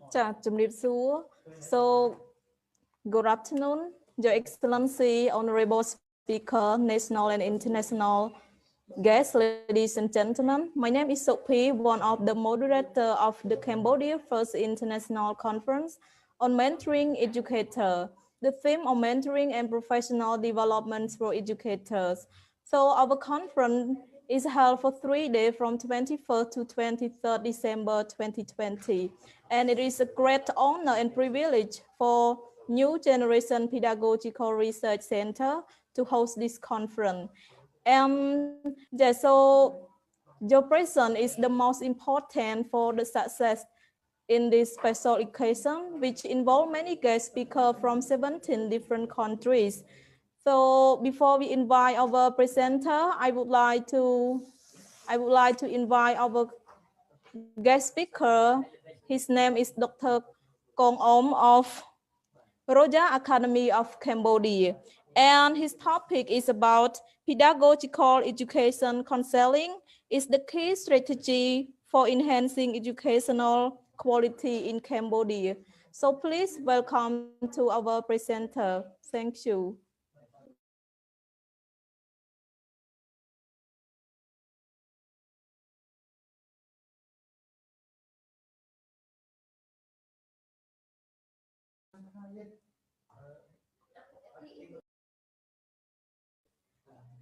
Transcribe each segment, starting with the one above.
So, good afternoon, Your Excellency, Honorable Speaker, national and international guests, ladies and gentlemen. My name is Sophie, one of the moderator of the Cambodia First International Conference on Mentoring Educator. The theme of mentoring and professional development for educators. So our conference is held for 3 days from 21st to 23rd December 2020. And it is a great honor and privilege for New Generation Pedagogical Research Center to host this conference. So your presence is the most important for the success in this special occasion, which involve many guest speakers from 17 different countries. So before we invite our presenter, I would like to invite our guest speaker. His name is Dr. Kong Om of Royal Academy of Cambodia. And his topic is about pedagogical education counseling is the key strategy for enhancing educational quality in Cambodia. So please welcome to our presenter. Thank you.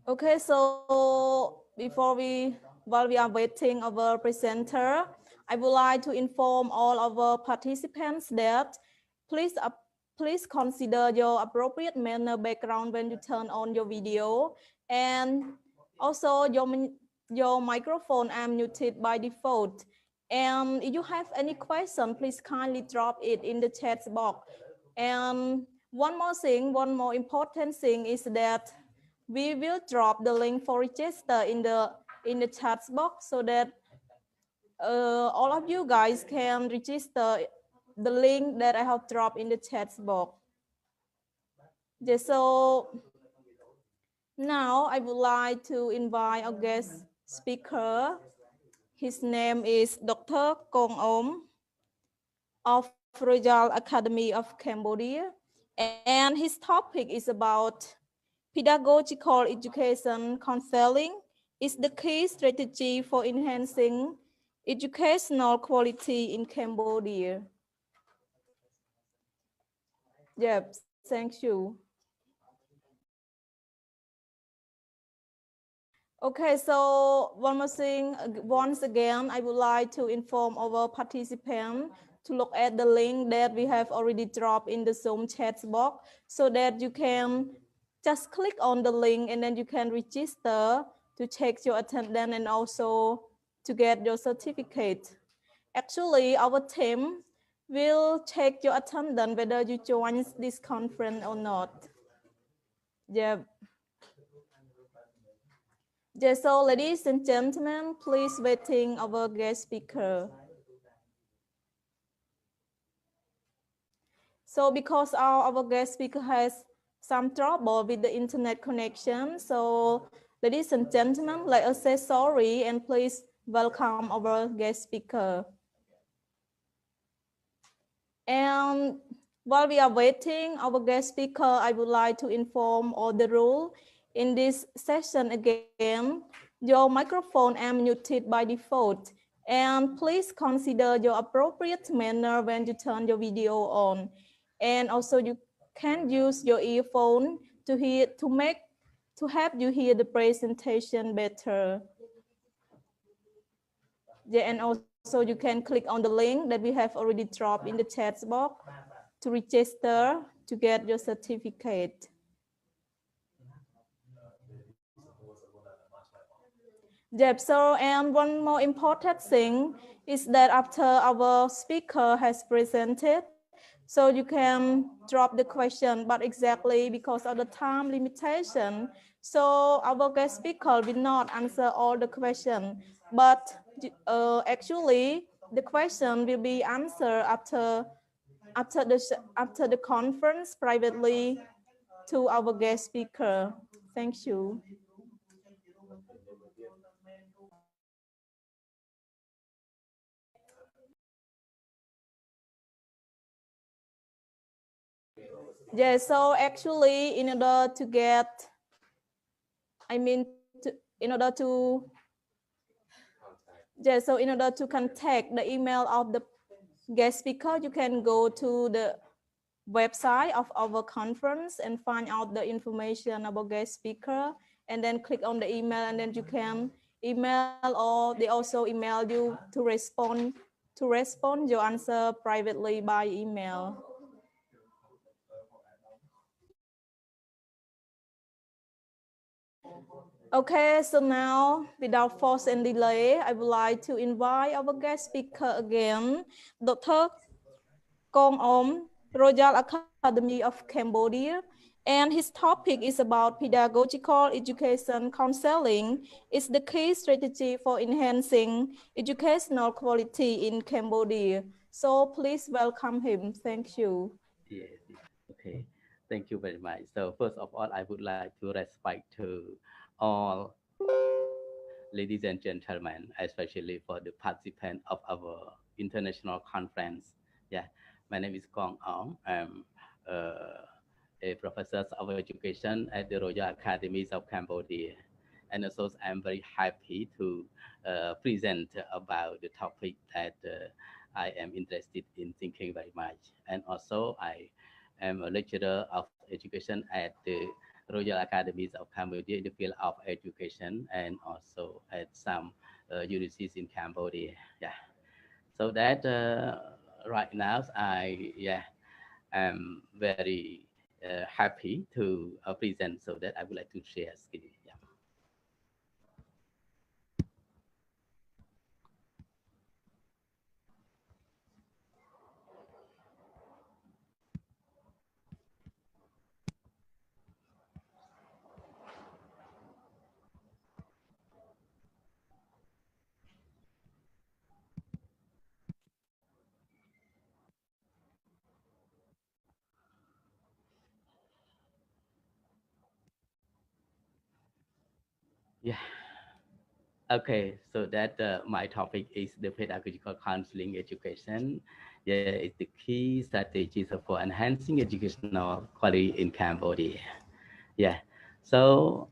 Okay, so while we are waiting our presenter, I would like to inform all our participants that please, please consider your appropriate manner background when you turn on your video, and also your microphone are muted by default. And if you have any question, please kindly drop it in the chat box. And one more important thing is that we will drop the link for register in the chat box so that all of you guys can register the link that I have dropped in the chat box. Yes, so now I would like to invite our guest speaker. His name is Dr. Kong Om of Royal Academy of Cambodia, and his topic is about pedagogical education counseling is the key strategy for enhancing educational quality in Cambodia. Yep, thank you. Okay, so one more thing, once again, I would like to inform our participants to look at the link that we have already dropped in the Zoom chat box so that you can just click on the link and then you can register to check your attendance and also to get your certificate. Actually, our team will check your attendance whether you join this conference or not. Yeah. Yeah, so ladies and gentlemen, please waiting our guest speaker. So because our guest speaker has some trouble with the internet connection, so ladies and gentlemen, let us say sorry and please welcome our guest speaker. And while we are waiting our guest speaker, I would like to inform all the rule in this session again. Your microphone are muted by default, and please consider your appropriate manner when you turn your video on. And also you can use your earphone to help you hear the presentation better. Yeah, and also you can click on the link that we have already dropped in the chat box to register to get your certificate. Yep, so and one more important thing is that after our speaker has presented, so you can drop the question, but exactly because of the time limitation, so our guest speaker will not answer all the questions, but actually the question will be answered after the conference privately to our guest speaker. Thank you. Yeah, so actually in order to get, in order to, yeah, so in order to contact the email of the guest speaker, you can go to the website of our conference and find out the information about guest speaker, and then click on the email, and then you can email, or they also email you to respond your answer privately by email. Okay, so now without force and delay, I would like to invite our guest speaker again, Dr. Kong Om, Royal Academy of Cambodia, and his topic is about pedagogical education counseling. It's the key strategy for enhancing educational quality in Cambodia. So please welcome him. Thank you. Yes, yes. Okay. Thank you very much. So first of all, I would like to respect to all ladies and gentlemen, especially for the participant of our international conference. Yeah, my name is Kong Ong. I'm a professor of education at the Royal Academies of Cambodia. And also I'm very happy to present about the topic that I am interested in thinking very much. And also I am a lecturer of education at the Royal Academies of Cambodia in the field of education and also at some universities in Cambodia. Yeah. So that right now am very happy to present so that I would like to share skill. Yeah. Yeah. Okay, so that my topic is the pedagogical counseling education. Yeah, it's the key strategies for enhancing educational quality in Cambodia. Yeah, so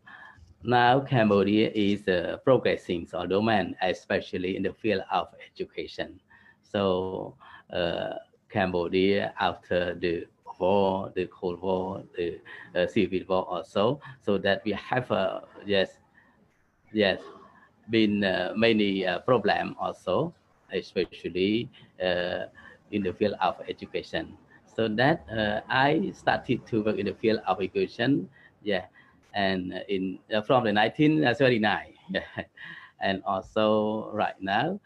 now Cambodia is progressing so domain, especially in the field of education. So Cambodia after the war, the Cold War, the Civil War also, so that we have yes, been many problem also, especially uh, in the field of education. So that I started to work in the field of education, yeah, and in from the 1939, yeah. And also right now,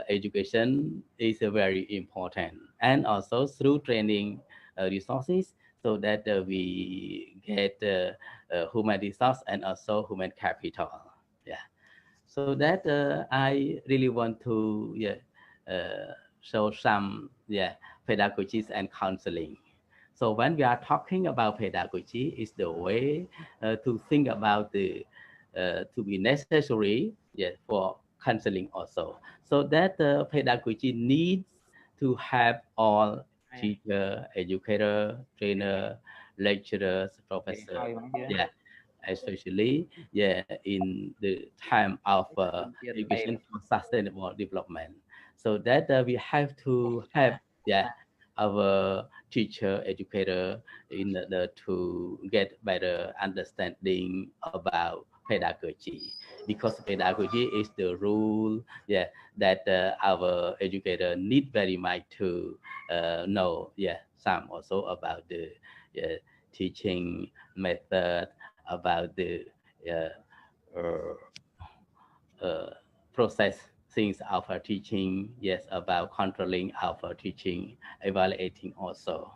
education is very important, and also through training resources, so that we get human resource and also human capital. Yeah. So that I really want to show some pedagogies and counseling. So when we are talking about pedagogy, is the way to think about the to be necessary for counseling also. So that pedagogy needs to have all teacher, educator, trainer, lecturers, professor. Yeah, especially in the time of education for sustainable development. So that we have to have yeah our teacher educator in order to get better understanding about pedagogy, because pedagogy is the rule that our educator need very much to know some also about the uh, teaching method, about the uh, uh, uh, process things of our teaching, yes, about controlling our teaching, evaluating also.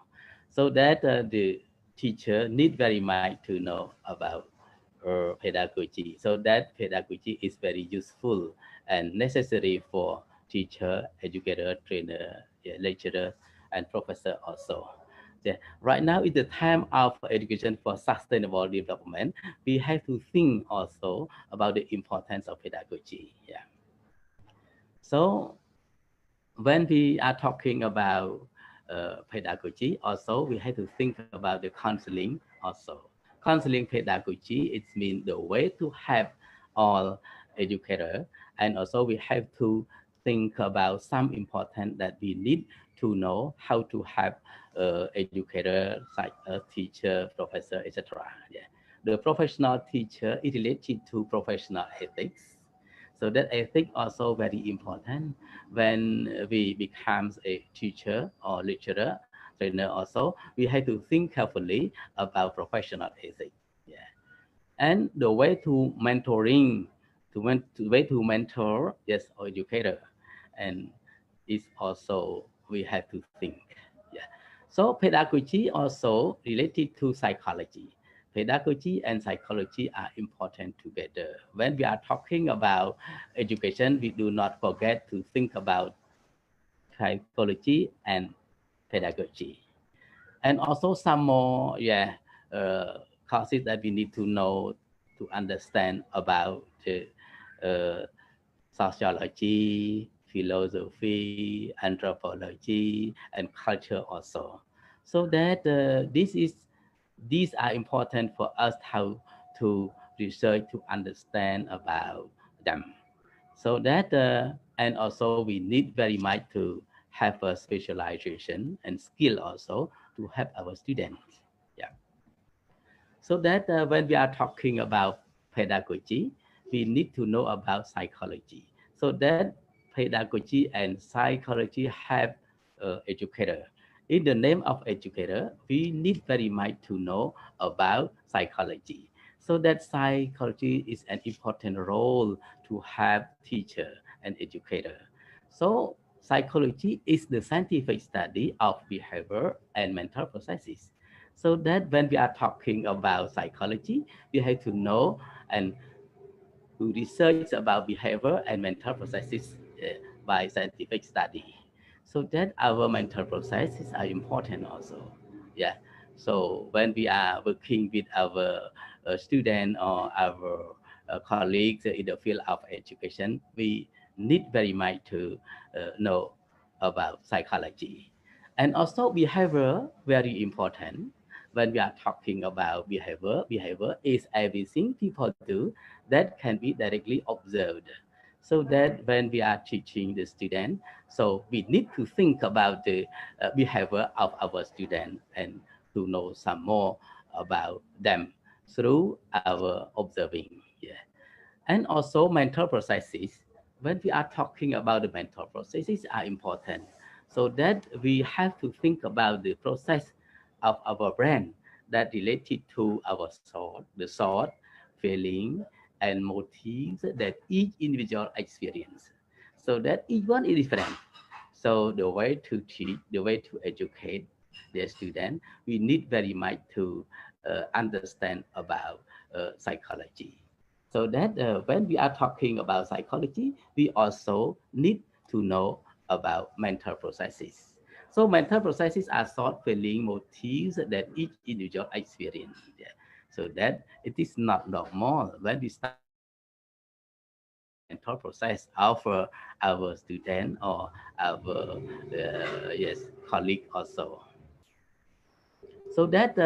So that the teacher need very much to know about pedagogy. So that pedagogy is very useful and necessary for teacher, educator, trainer, lecturer, and professor also. Yeah. Right now is the time of education for sustainable development. We have to think also about the importance of pedagogy. So when we are talking about pedagogy. Also, we have to think about the counseling also. Counseling pedagogy, it means the way to help all educator, and also we have to think about some important that we need to know how to help educator, like a teacher, professor, etc. Yeah. The professional teacher is related to professional ethics. So that ethics also very important when we becomes a teacher or lecturer, trainer also, we have to think carefully about professional ethics. Yeah. And the way to mentoring, to way to mentor, yes, or educator, and is also we have to think. Yeah. So pedagogy also related to psychology. Pedagogy and psychology are important together. When we are talking about education, we do not forget to think about psychology and pedagogy. And also some more, yeah, courses that we need to know to understand about uh, sociology, philosophy, anthropology, and culture also. So that these are important for us how to research to understand about them. So that and also we need very much to have a specialization and skill also to help our students. Yeah. So that when we are talking about pedagogy, we need to know about psychology. So that pedagogy and psychology have educator. In the name of educator, we need very much to know about psychology. So that psychology is an important role to have teacher and educator. So psychology is the scientific study of behavior and mental processes. So that when we are talking about psychology, we have to know and to research about behavior and mental processes by scientific study. So that our mental processes are important also. Yeah. So when we are working with our student or our colleagues in the field of education, we need very much to know about psychology. And also behavior, very important. When we are talking about behavior is everything people do that can be directly observed. So that when we are teaching the student, so we need to think about the behavior of our student and to know some more about them through our observing. Yeah. And also mental processes. When we are talking about the mental processes are important. So that we have to think about the process of our brain that related to our thought, feeling, and motives that each individual experience. So that each one is different. So the way to teach, the way to educate the student, we need very much to understand about psychology. So that when we are talking about psychology, we also need to know about mental processes. So mental processes are thought, feeling, motives that each individual experience. Yeah. So that it is not normal when we start to understand the mental process of our student or our yes colleague also. So that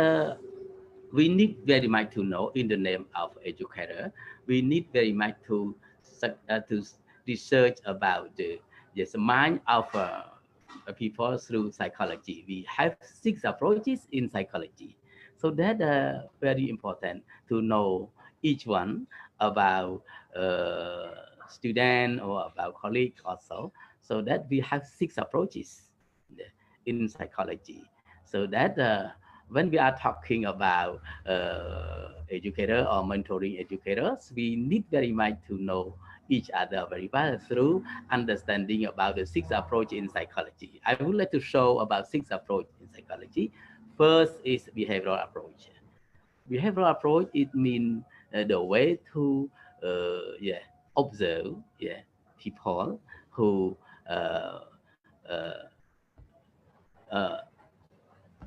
we need very much to know in the name of educator. We need very much to research about the mind of people through psychology. We have 6 approaches in psychology. So that very important to know each one about student or about colleague also. So that we have 6 approaches in psychology. So that when we are talking about educator or mentoring educators, we need very much to know each other very well through understanding about the 6 approach in psychology. I would like to show about 6 approach in psychology. First is behavioral approach. Behavioral approach, it means the way to yeah, observe yeah, people who uh, uh, uh,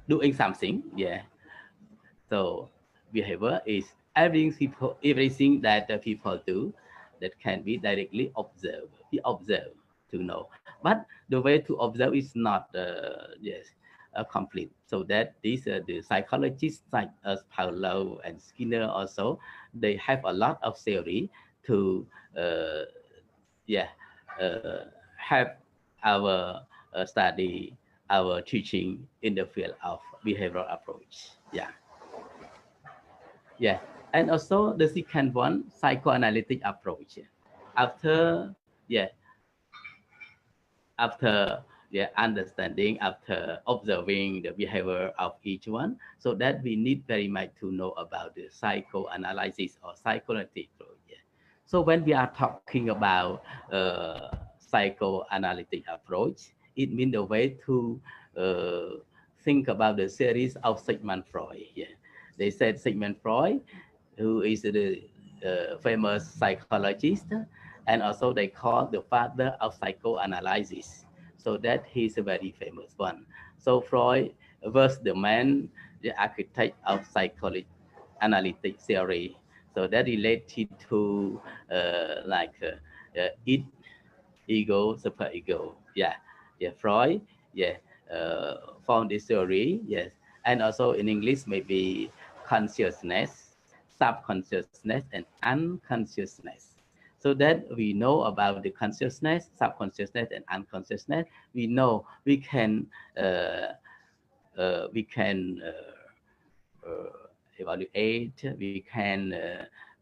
doing something. Yeah. So behavior is everything that the people do that can be directly observed. Be observed to know. But the way to observe is not yes. complete. So that these the psychologists like us, Paulo and Skinner also, they have a lot of theory to uh, yeah have our study, our teaching in the field of behavioral approach. Yeah, and also the second one, psychoanalytic approach. After yeah, after understanding, after observing the behavior of each one, so that we need very much to know about the psychoanalysis or psychoanalytic approach. Yeah. So when we are talking about psychoanalytic approach, it means the way to uh, think about the series of Sigmund Freud. Yeah. They said Sigmund Freud, who is the famous psychologist, and also they call the father of psychoanalysis. So that he's a very famous one. So Freud was the man, the architect of psychoanalytic theory. So that related to it, ego, super ego. Yeah, Freud, yeah, found this theory, yes, and also in English maybe consciousness, subconsciousness, and unconsciousness. So that we know about the consciousness, subconsciousness, and unconsciousness. We know uh, we can evaluate, we can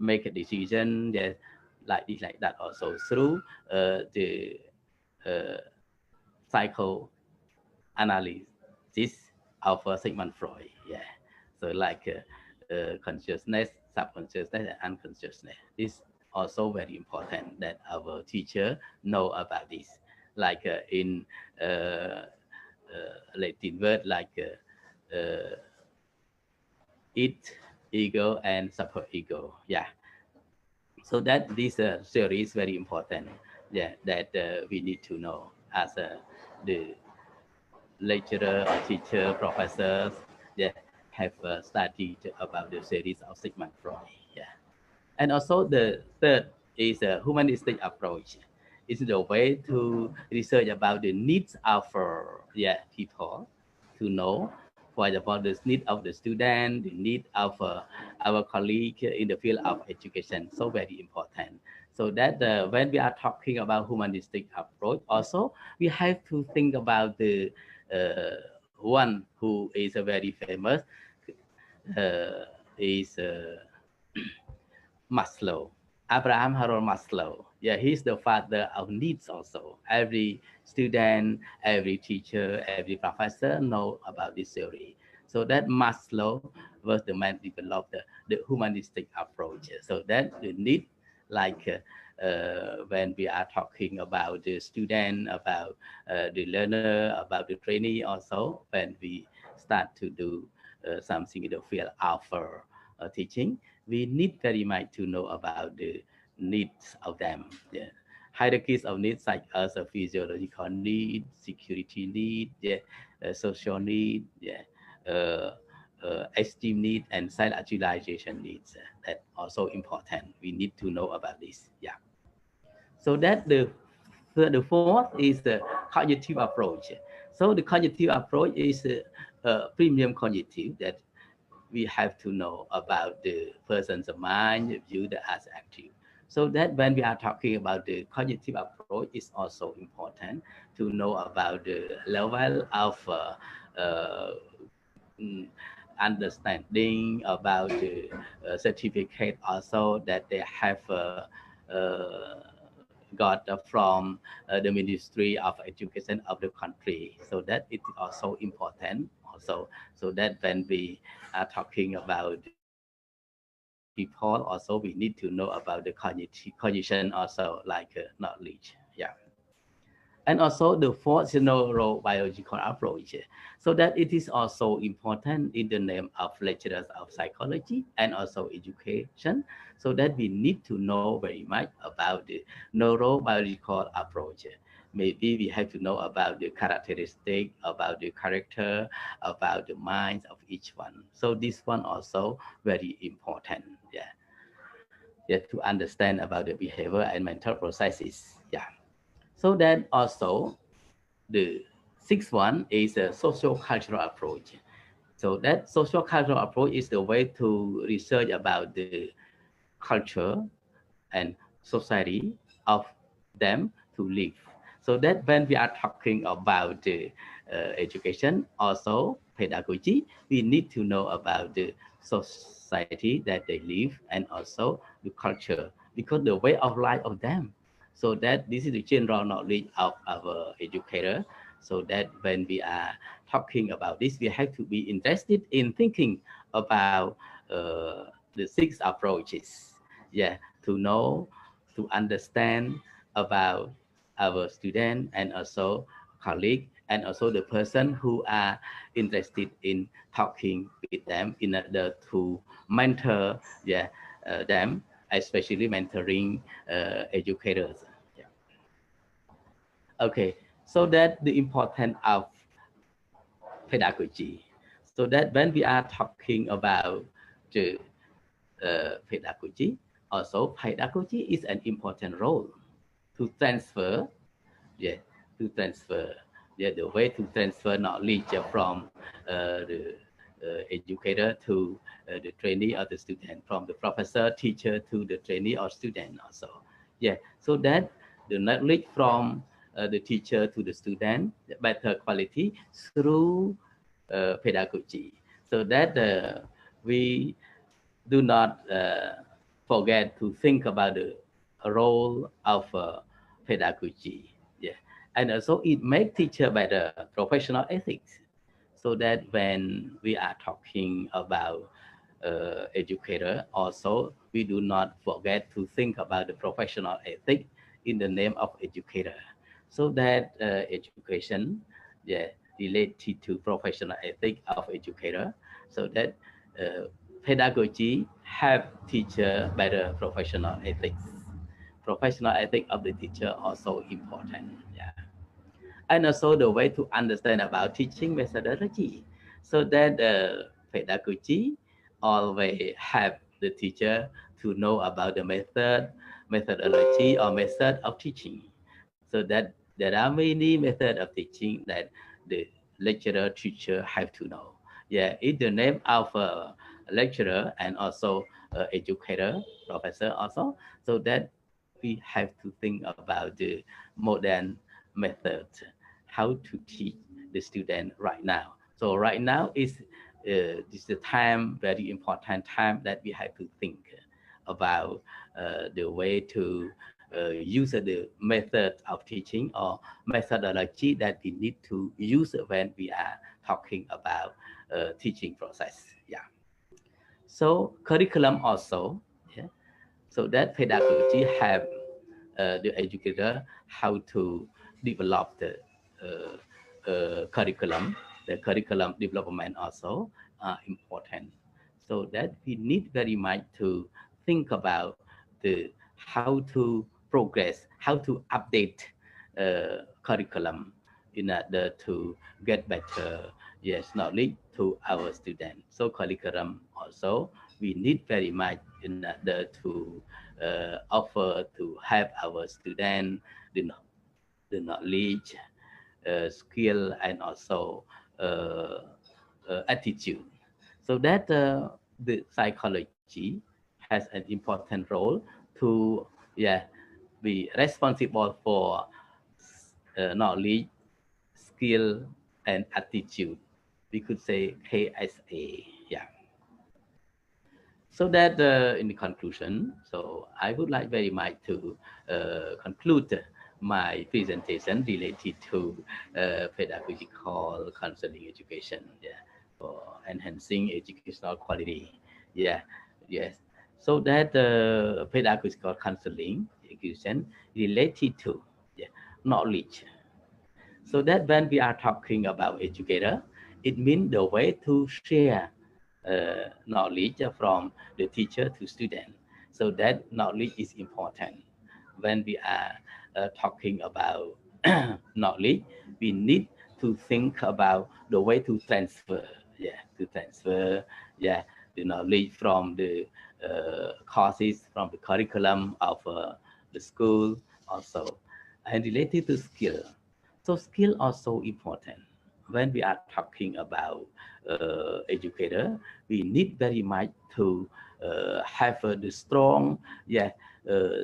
make a decision, yes, like this, like that, also through the uh, psychoanalysis of Sigmund Freud. Yeah, so like consciousness, subconsciousness, and unconsciousness. This also very important that our teacher know about this. Like in Latin word like it, ego, and super ego. Yeah. So that this theory is very important. Yeah, that we need to know as the lecturer or teacher, professors, yeah, have studied about the series of Sigmund Freud. Yeah. And also the third is a humanistic approach. It's the way to research about the needs of people to know, for example, the need of the student, the need of our colleague in the field of education. So very important. So that when we are talking about humanistic approach, also we have to think about the one who is a very famous is Maslow, Abraham Harold Maslow. Yeah, he's the father of needs also. Every student, every teacher, every professor know about this theory. So that Maslow was the man developed the humanistic approach. So that the need, like when we are talking about the student, about the learner, about the trainee also, when we start to do something in the field of teaching, we need very much to know about the needs of them. Yeah. Hierarchies of needs such as a physiological need, security need, yeah, social need, yeah, esteem need, and self-actualization needs. That also important. We need to know about this. Yeah. So that the fourth is the cognitive approach. So the cognitive approach is a premium cognitive that we have to know about the person's mind, viewed as active. So that when we are talking about the cognitive approach, it's also important to know about the level of mm, understanding about the certificate also that they have got from the Ministry of Education of the country. So that it is also important also. So that when we are talking about the people, also we need to know about the cognition also, like knowledge. Yeah. And also the fourth neurobiological approach, so that it is also important in the name of lecturers of psychology and also education, so that we need to know very much about the neurobiological approach. Maybe we have to know about the characteristic, about the character, about the minds of each one. So this one also very important. Yeah, to understand about the behavior and mental processes. Yeah. So then also the Sixth one is a social cultural approach. So that social cultural approach is the way to research about the culture and society of them to live. So that when we are talking about education, also pedagogy, we need to know about the society that they live and also the culture because the way of life of them. So that this is the general knowledge of our educator. So that when we are talking about this, we have to be interested in thinking about the six approaches. Yeah, to know, to understand about our student and also colleague and also the person who are interested in talking with them in order to mentor, yeah, them, especially mentoring educators. Yeah. Okay, so that the importance of pedagogy. So that when we are talking about the pedagogy, also pedagogy is an important role to transfer, yeah, to transfer, yeah, the way to transfer knowledge from the educator to the trainee or the student, from the professor, teacher to the trainee or student also. Yeah, so that the knowledge from the teacher to the student, the better quality through pedagogy. So that we do not forget to think about the role of pedagogy. Yeah, and also it makes teacher better professional ethics. So that when we are talking about educator, also we do not forget to think about the professional ethics in the name of educator. So that education, yeah, related to professional ethics of educator. So that pedagogy help teacher better professional ethics. Professional ethics of the teacher also important. Yeah, and also the way to understand about teaching methodology, so that pedagogy always have the teacher to know about the methodology or method of teaching, so that there are many methods of teaching that the lecturer teacher have to know. Yeah, it's the name of a lecturer and also educator, professor also, so that we have to think about the modern method how to teach the student right now. So right now is the time, very important time that we have to think about the way to use the method of teaching or methodology that we need to use when we are talking about teaching process. Yeah. So curriculum also. Yeah. So that pedagogy have the educator how to develop the curriculum. The curriculum development also important. So that we need very much to think about the how to progress, how to update curriculum in order to get better, yes, knowledge to our students. So curriculum also we need very much in order to offer to help our students the knowledge, skill, and also attitude. So that the psychology has an important role to, yeah, be responsible for knowledge, skill, and attitude. We could say KSA. Yeah. So that in the conclusion, so I would like very much to conclude my presentation related to pedagogical counseling education, yeah, for enhancing educational quality. Yeah, yes. So that pedagogical counseling education related to, yeah, knowledge. So that when we are talking about educator, it means the way to share knowledge from the teacher to student. So that knowledge is important. When we are talking about knowledge, we need to think about the way to transfer, yeah, to transfer, yeah, the knowledge from the courses, from the curriculum of the school also, and related to skill. So skill also important. When we are talking about educator, we need very much to have the strong, yeah,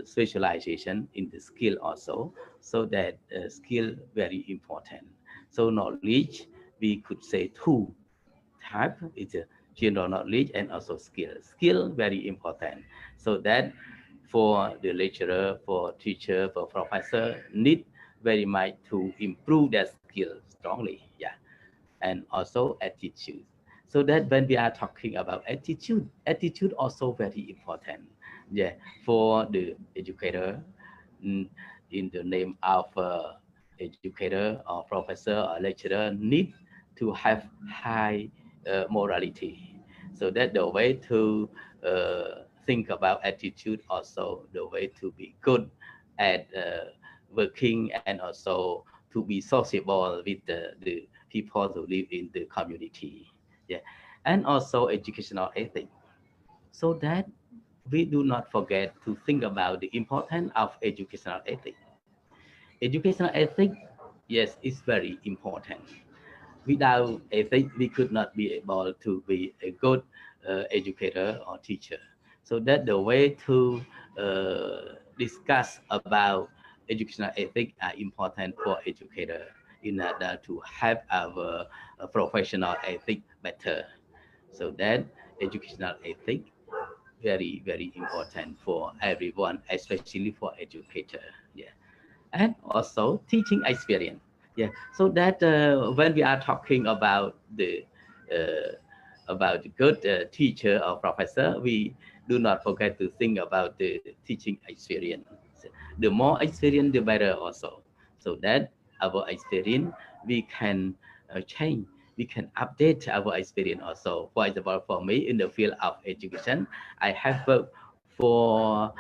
specialization in the skill also, so that skill very important. So knowledge, we could say two type is general knowledge and also skill. Skill very important. So that for the lecturer, for teacher, for professor need very much to improve their skill strongly. Yeah. And also attitude. So that when we are talking about attitude, attitude also very important. Yeah. For the educator, mm, in the name of educator or professor or lecturer need to have high morality. So that the way to think about attitude, also the way to be good at working, and also to be sociable with the people who live in the community. Yeah. And also educational ethics. So that we do not forget to think about the importance of educational ethics. Educational ethics, yes, is very important. Without ethics, we could not be able to be a good educator or teacher. So that the way to discuss about educational ethics are important for educator in order to have our professional ethics better. So that educational ethics very important for everyone, especially for educator. Yeah. And also teaching experience. Yeah, so that when we are talking about the good teacher or professor, we do not forget to think about the teaching experience. The more experience, the better also. So that our experience we can change, we can update our experience also. For example, for me in the field of education, I have worked for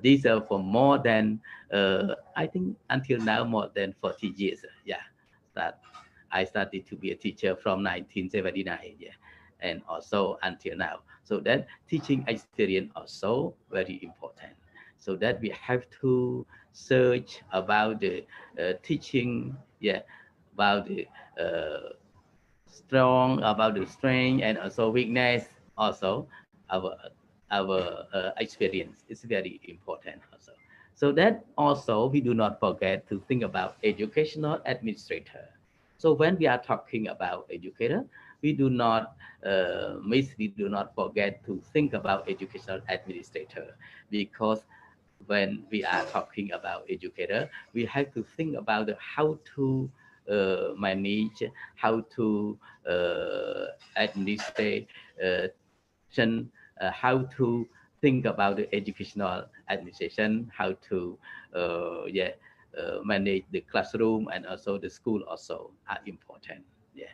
this for more than I think until now more than 40 years. Yeah, that I started to be a teacher from 1979. Yeah, and also until now. So that teaching experience also very important. So that we have to search about the teaching. Yeah, about the strong, about the strength and also weakness. Also, our experience is very important also. So that also we do not forget to think about educational administrator. So when we are talking about educator, we do not we do not forget to think about educational administrator, because when we are talking about educator, we have to think about how to manage, how to administrate, how to think about the educational administration, how to yeah, manage the classroom and also the school also are important. Yeah.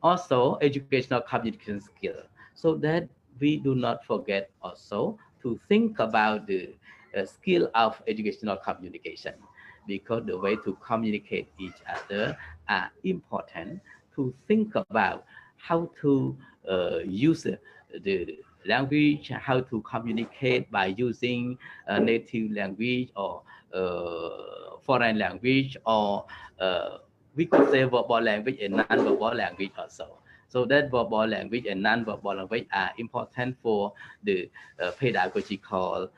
Also, educational communication skill, so that we do not forget also to think about the skill of educational communication, because the way to communicate each other are important. To think about how to use the language, how to communicate by using native language or foreign language, or we could say verbal language and non-verbal language also. So that verbal language and non-verbal language are important for the pedagogical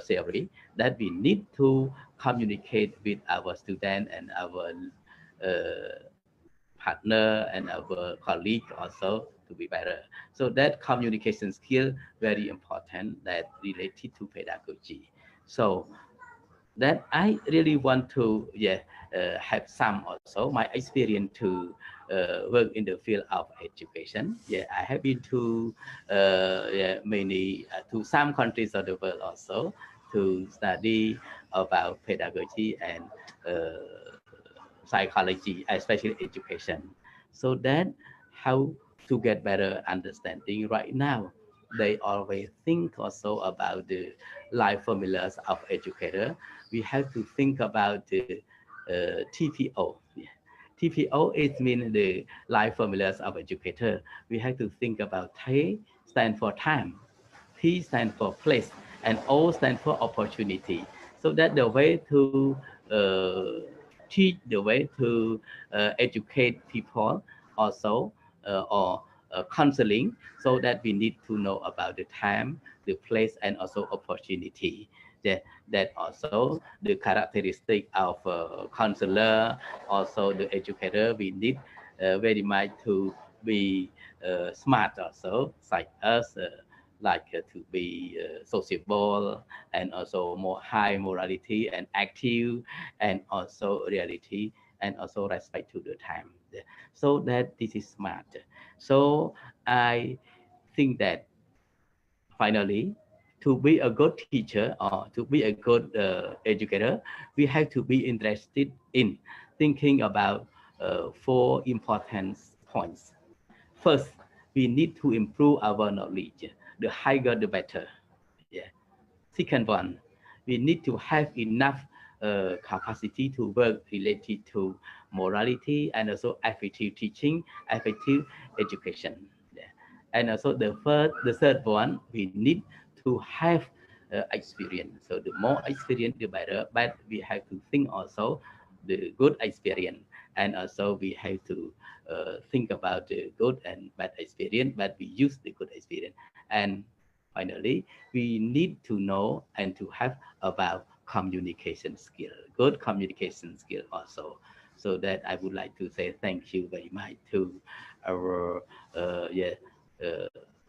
theory, that we need to communicate with our student and our partner and our colleague also to be better. So that communication skill very important, that related to pedagogy. So that I really want to have some also my experience to work in the field of education. Yeah, I have been to many to some countries of the world also to study about pedagogy and psychology, especially education. So that how to get better understanding right now. They always think also about the life formulas of educator. We have to think about the TPO. Yeah. TPO is mean the life formulas of educator. We have to think about T stand for time, P stand for place, and O stand for opportunity. So that the way to teach the way to educate people also or counseling, so that we need to know about the time, the place, and also opportunity. That also the characteristic of counselor, also the educator. We need very much to be smart also, like us, to be sociable, and also more high morality and active, and also reality, and also respect to the time. So that this is smart. So I think that finally, to be a good teacher or to be a good educator, we have to be interested in thinking about four important points. First, we need to improve our knowledge. The higher, the better. Yeah. Second one, we need to have enough capacity to work related to morality and also effective teaching, effective education. Yeah. And also the third one, we need to have experience. So the more experience, the better. But we have to think also the good experience, and also we have to think about the good and bad experience. But we use the good experience. And finally, we need to know and to have about communication skill, good communication skill also. So that I would like to say thank you very much to our uh,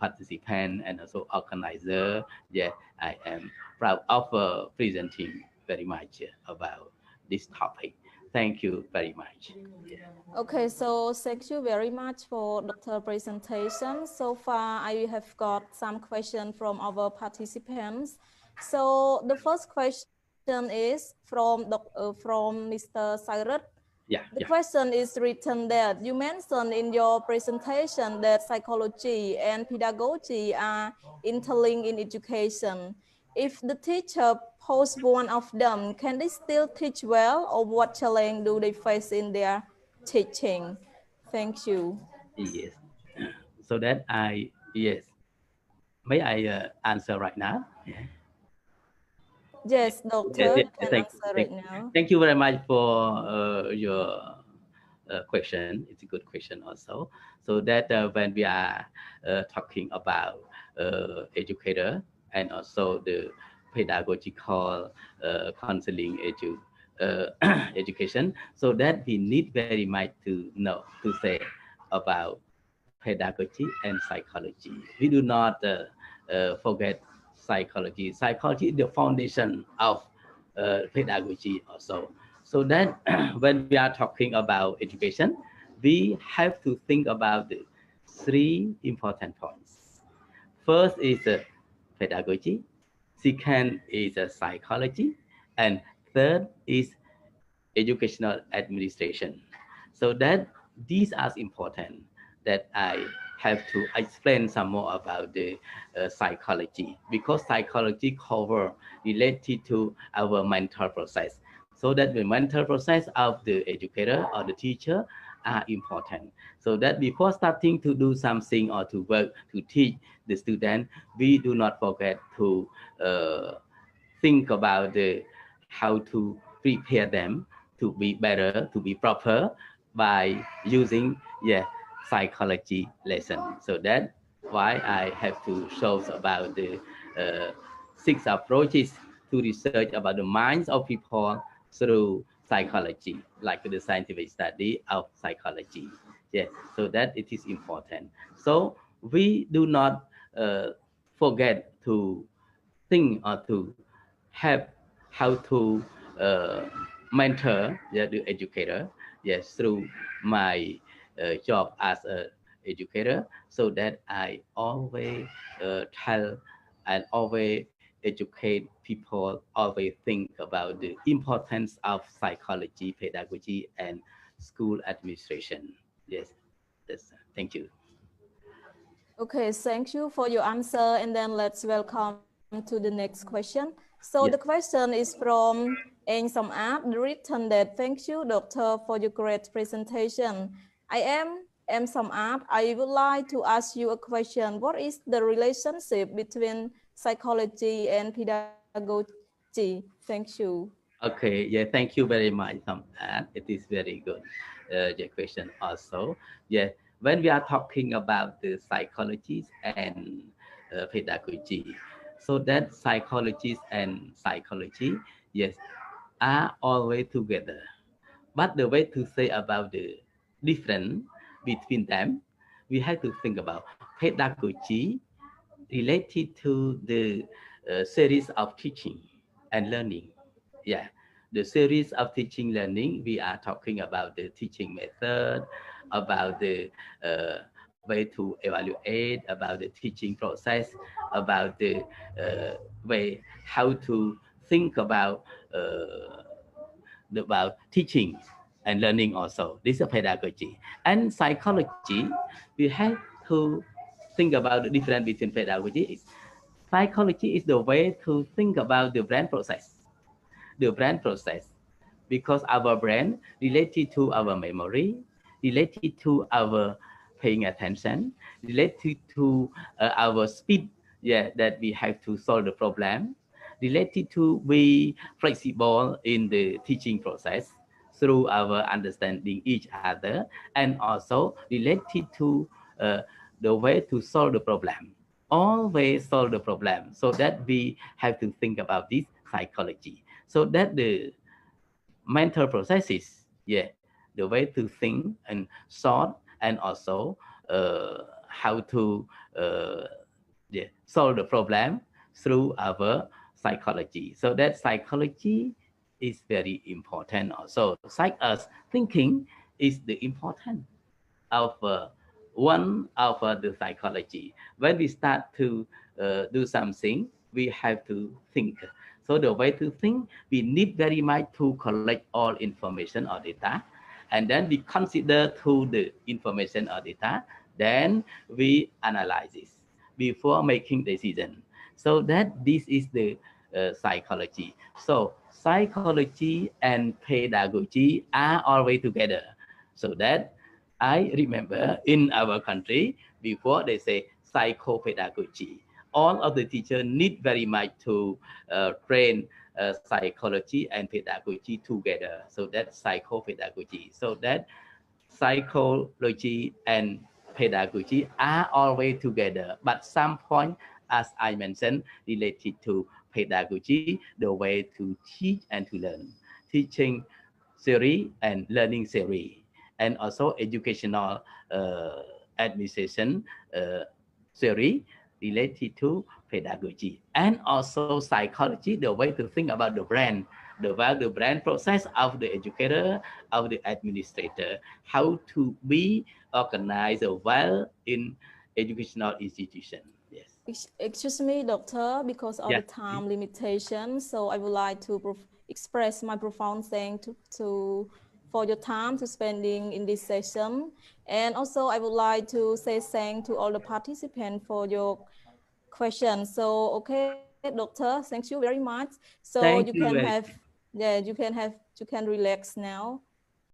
participant and also organizer. Yeah, I am proud of presenting very much about this topic. Thank you very much. Yeah. Okay, so thank you very much for Dr. presentation. So far, I have got some questions from our participants. So the first question is from Mr. Cyrus. Yeah, The yeah. question is written that you mentioned in your presentation that psychology and pedagogy are interlinked in education. If the teacher posts one of them, can they still teach well, or what challenge do they face in their teaching? Thank you. Yes. So that yes. May I answer right now? Yeah. Yes, Yes, doctor, yes, you can thank you. answer right now. Thank you very much for your question. It's a good question also. So that when we are talking about educator and also the pedagogical counseling education, so that we need very much to know to say about pedagogy and psychology. We do not forget psychology. Psychology is the foundation of pedagogy also. So that when we are talking about education, we have to think about the three important points. First is pedagogy, second is psychology, and third is educational administration. So that these are important that I have to explain some more about the psychology, because psychology cover related to our mental process. So that the mental process of the educator or the teacher are important. So that before starting to do something or to work to teach the student, we do not forget to uh, think about how to prepare them to be better, to be proper by using psychology lesson. So that's why I have to show about the uh, six approaches to research about the minds of people through psychology, like the scientific study of psychology. Yes, so that it is important. So we do not forget to think or to have how to uh, mentor the educator, yes, through my job as a educator, so that I always tell and always educate people, always think about the importance of psychology, pedagogy, and school administration. Yes, that's, thank you. Okay, thank you for your answer. And then let's welcome to the next question. So the Yes. question is from Eng Som App, written that thank you, doctor, for your great presentation. I am M. Som App. I would like to ask you a question. What is the relationship between psychology and pedagogy? Thank you. Okay, yeah, thank you very much, and it is very good, your question also. Yeah, when we are talking about the psychologies and pedagogy, so that psychologies and psychology, yes, are always together. But the way to say about the difference between them, we have to think about pedagogy related to the series of teaching and learning. Yeah, the series of teaching learning, we are talking about the teaching method, about the way to evaluate, about the teaching process, about the way how to think uh, about teaching and learning also. This is pedagogy. And psychology, we have to think about the difference between pedagogy. Psychology is the way to think about the brain process. The brain process, because our brain related to our memory, related to our paying attention, related to our speed, yeah, that we have to solve the problem, related to be flexible in the teaching process through our understanding each other, and also related to uh, the way to solve the problem, always solve the problem, so that we have to think about this psychology, so that the mental processes, yeah, the way to think and sort, and also how to uh, yeah, solve the problem through our psychology. So that psychology is very important also. Like us, thinking is the important of one of the psychology. When we start to do something, we have to think. So the way to think, we need very much to collect all information or data, and then we consider to the information or data, then we analyze this before making decision. So that this is the psychology. So psychology and pedagogy are always together. So that I remember in our country, before they say psychopedagogy, all of the teachers need very much to train psychology and pedagogy together. So that's psychopedagogy. So that psychology and pedagogy are always together, but some point, as I mentioned, related to pedagogy, the way to teach and to learn, teaching theory and learning theory, and also educational uh, administration theory related to pedagogy, and also psychology, the way to think about the brain, the brain process of the educator, of the administrator, how to be organized well in educational institution. Yes. Excuse me, doctor, because of Yeah. the time limitation, so I would like to express my profound thanks for your time to spending in this session. And also I would like to say thanks to all the participants for your questions. So, okay, doctor, thank you very much. So you Thank can you have, very yeah, you can relax now.